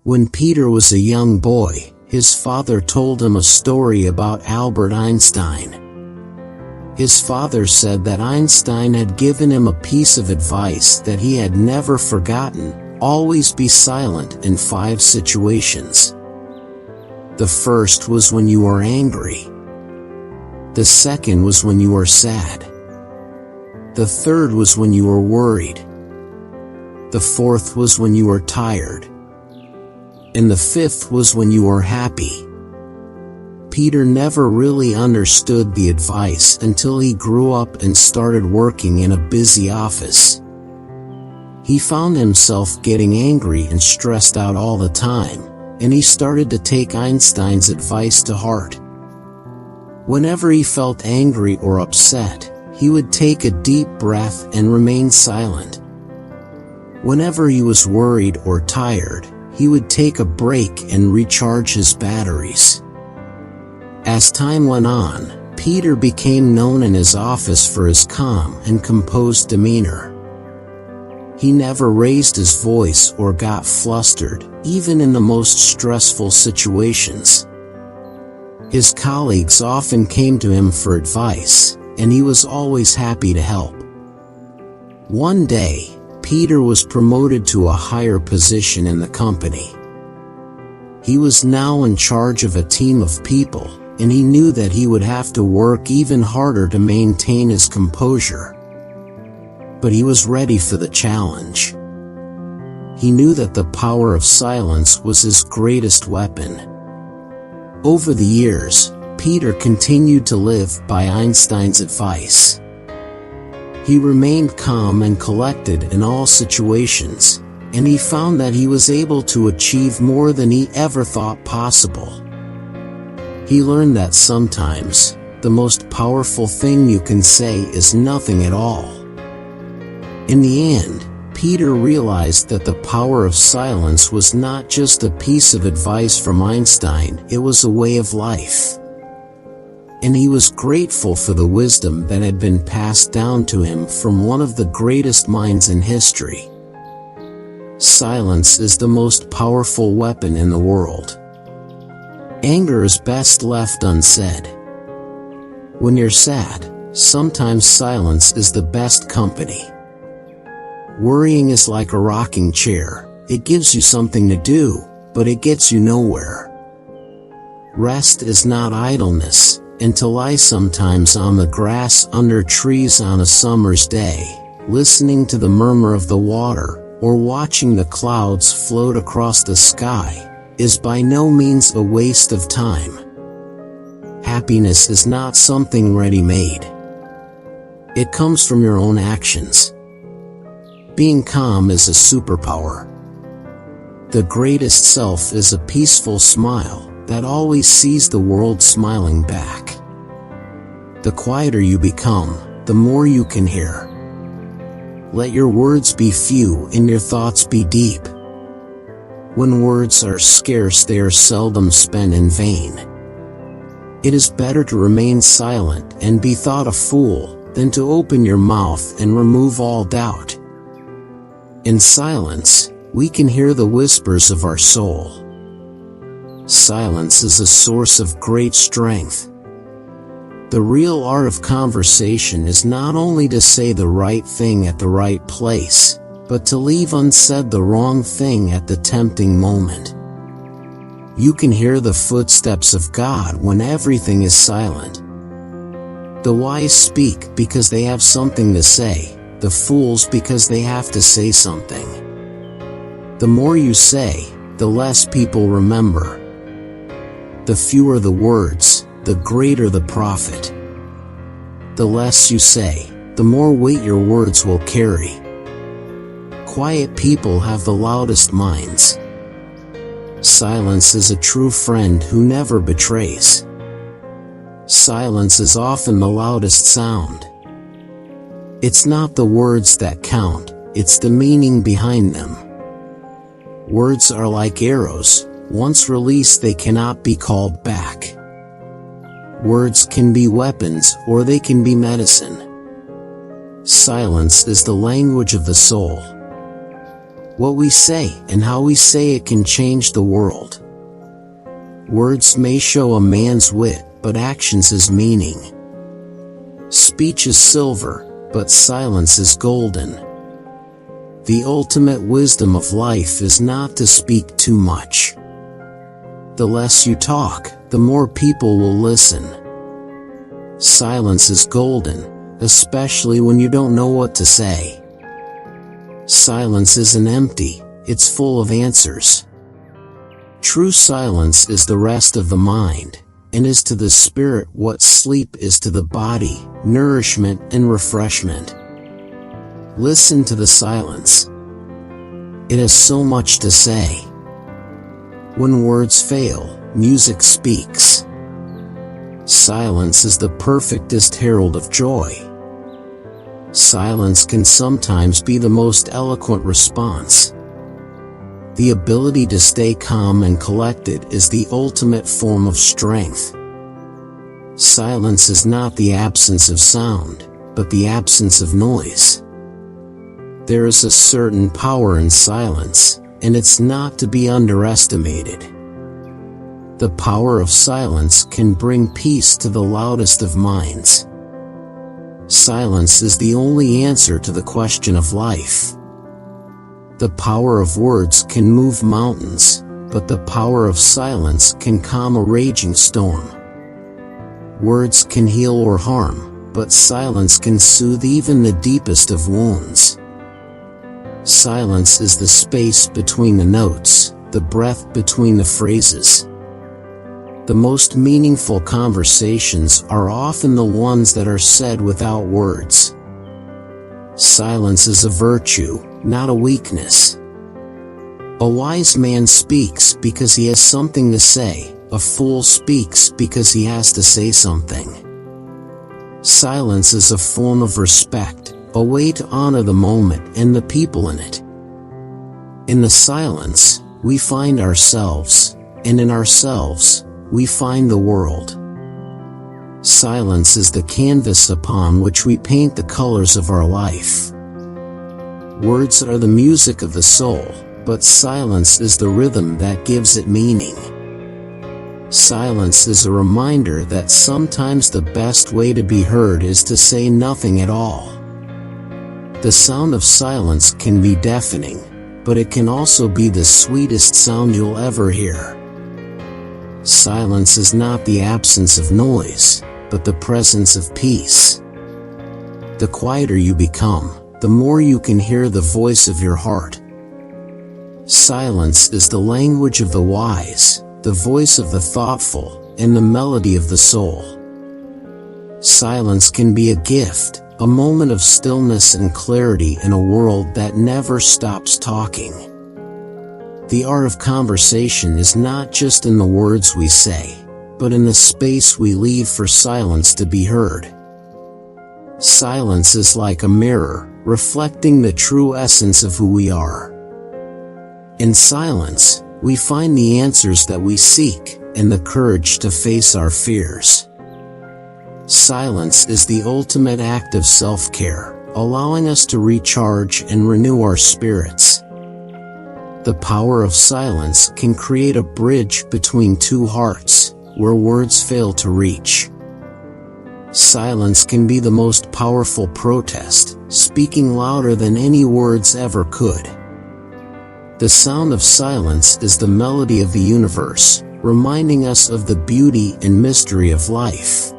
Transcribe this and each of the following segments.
When Peter was a young boy, his father told him a story about Albert Einstein. His father said that Einstein had given him a piece of advice that he had never forgotten: always be silent in 5 situations. The first was when you are angry. The second was when you are sad. The third was when you are worried. The fourth was when you are tired. And the fifth was when you are happy. Peter never really understood the advice until he grew up and started working in a busy office. He found himself getting angry and stressed out all the time, and he started to take Einstein's advice to heart. Whenever he felt angry or upset, he would take a deep breath and remain silent. Whenever he was worried or tired, he would take a break and recharge his batteries. As time went on, Peter became known in his office for his calm and composed demeanor. He never raised his voice or got flustered, even in the most stressful situations. His colleagues often came to him for advice, and he was always happy to help. One day, Peter was promoted to a higher position in the company. He was now in charge of a team of people, and he knew that he would have to work even harder to maintain his composure. But he was ready for the challenge. He knew that the power of silence was his greatest weapon. Over the years, Peter continued to live by Einstein's advice. He remained calm and collected in all situations, and he found that he was able to achieve more than he ever thought possible. He learned that sometimes, the most powerful thing you can say is nothing at all. In the end, Peter realized that the power of silence was not just a piece of advice from Einstein, it was a way of life. And he was grateful for the wisdom that had been passed down to him from one of the greatest minds in history. Silence is the most powerful weapon in the world. Anger is best left unsaid. When you're sad, sometimes silence is the best company. Worrying is like a rocking chair. It gives you something to do, but it gets you nowhere. Rest is not idleness, and to lie sometimes on the grass under trees on a summer's day, listening to the murmur of the water, or watching the clouds float across the sky, is by no means a waste of time. Happiness is not something ready-made. It comes from your own actions. Being calm is a superpower. The greatest self is a peaceful smile that always sees the world smiling back. The quieter you become, the more you can hear. Let your words be few and your thoughts be deep. When words are scarce, they are seldom spent in vain. It is better to remain silent and be thought a fool than to open your mouth and remove all doubt. In silence, we can hear the whispers of our soul. Silence is a source of great strength. The real art of conversation is not only to say the right thing at the right place, but to leave unsaid the wrong thing at the tempting moment. You can hear the footsteps of God when everything is silent. The wise speak because they have something to say, the fools because they have to say something. The more you say, the less people remember. The fewer the words, the greater the profit. The less you say, the more weight your words will carry. Quiet people have the loudest minds. Silence is a true friend who never betrays. Silence is often the loudest sound. It's not the words that count, it's the meaning behind them. Words are like arrows, once released they cannot be called back. Words can be weapons or they can be medicine. Silence is the language of the soul. What we say and how we say it can change the world. Words may show a man's wit, but actions his meaning. Speech is silver, but silence is golden. The ultimate wisdom of life is not to speak too much. The less you talk, the more people will listen. Silence is golden, especially when you don't know what to say. Silence isn't empty, it's full of answers. True silence is the rest of the mind, and is to the spirit what sleep is to the body, nourishment and refreshment. Listen to the silence. It has so much to say. When words fail, music speaks. Silence is the perfectest herald of joy. Silence can sometimes be the most eloquent response. The ability to stay calm and collected is the ultimate form of strength. Silence is not the absence of sound, but the absence of noise. There is a certain power in silence, and it's not to be underestimated. The power of silence can bring peace to the loudest of minds. Silence is the only answer to the question of life. The power of words can move mountains, but the power of silence can calm a raging storm. Words can heal or harm, but silence can soothe even the deepest of wounds. Silence is the space between the notes, the breath between the phrases. The most meaningful conversations are often the ones that are said without words. Silence is a virtue, not a weakness. A wise man speaks because he has something to say, a fool speaks because he has to say something. Silence is a form of respect, a way to honor the moment and the people in it. In the silence, we find ourselves, and in ourselves, we find the world. Silence is the canvas upon which we paint the colors of our life. Words are the music of the soul, but silence is the rhythm that gives it meaning. Silence is a reminder that sometimes the best way to be heard is to say nothing at all. The sound of silence can be deafening, but it can also be the sweetest sound you'll ever hear. Silence is not the absence of noise, but the presence of peace. The quieter you become, the more you can hear the voice of your heart. Silence is the language of the wise, the voice of the thoughtful, and the melody of the soul. Silence can be a gift, a moment of stillness and clarity in a world that never stops talking. The art of conversation is not just in the words we say, but in the space we leave for silence to be heard. Silence is like a mirror, reflecting the true essence of who we are. In silence, we find the answers that we seek, and the courage to face our fears. Silence is the ultimate act of self-care, allowing us to recharge and renew our spirits. The power of silence can create a bridge between two hearts, where words fail to reach. Silence can be the most powerful protest, speaking louder than any words ever could. The sound of silence is the melody of the universe, reminding us of the beauty and mystery of life.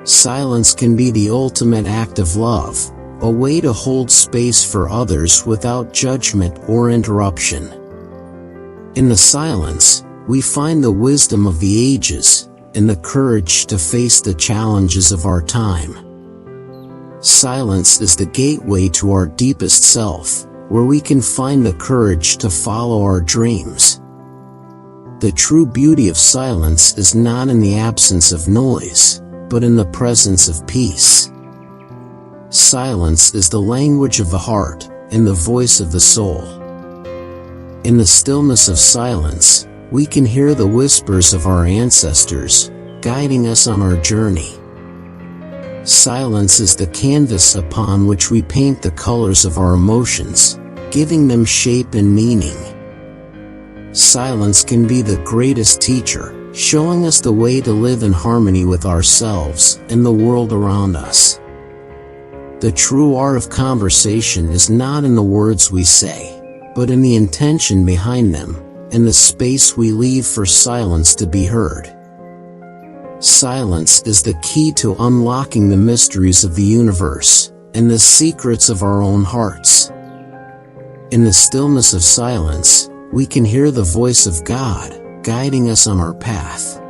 Silence can be the ultimate act of love, a way to hold space for others without judgment or interruption. In the silence, we find the wisdom of the ages, and the courage to face the challenges of our time. Silence is the gateway to our deepest self, where we can find the courage to follow our dreams. The true beauty of silence is not in the absence of noise, but in the presence of peace. Silence is the language of the heart, and the voice of the soul. In the stillness of silence, we can hear the whispers of our ancestors, guiding us on our journey. Silence is the canvas upon which we paint the colors of our emotions, giving them shape and meaning. Silence can be the greatest teacher, showing us the way to live in harmony with ourselves and the world around us. The true art of conversation is not in the words we say, but in the intention behind them, and the space we leave for silence to be heard. Silence is the key to unlocking the mysteries of the universe, and the secrets of our own hearts. In the stillness of silence, we can hear the voice of God, guiding us on our path.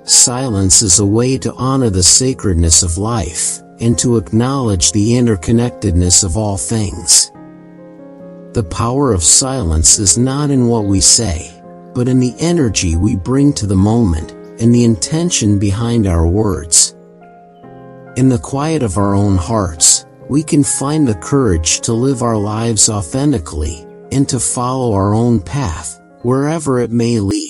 Silence is a way to honor the sacredness of life, and to acknowledge the interconnectedness of all things. The power of silence is not in what we say, but in the energy we bring to the moment, and the intention behind our words. In the quiet of our own hearts, we can find the courage to live our lives authentically, and to follow our own path, wherever it may lead.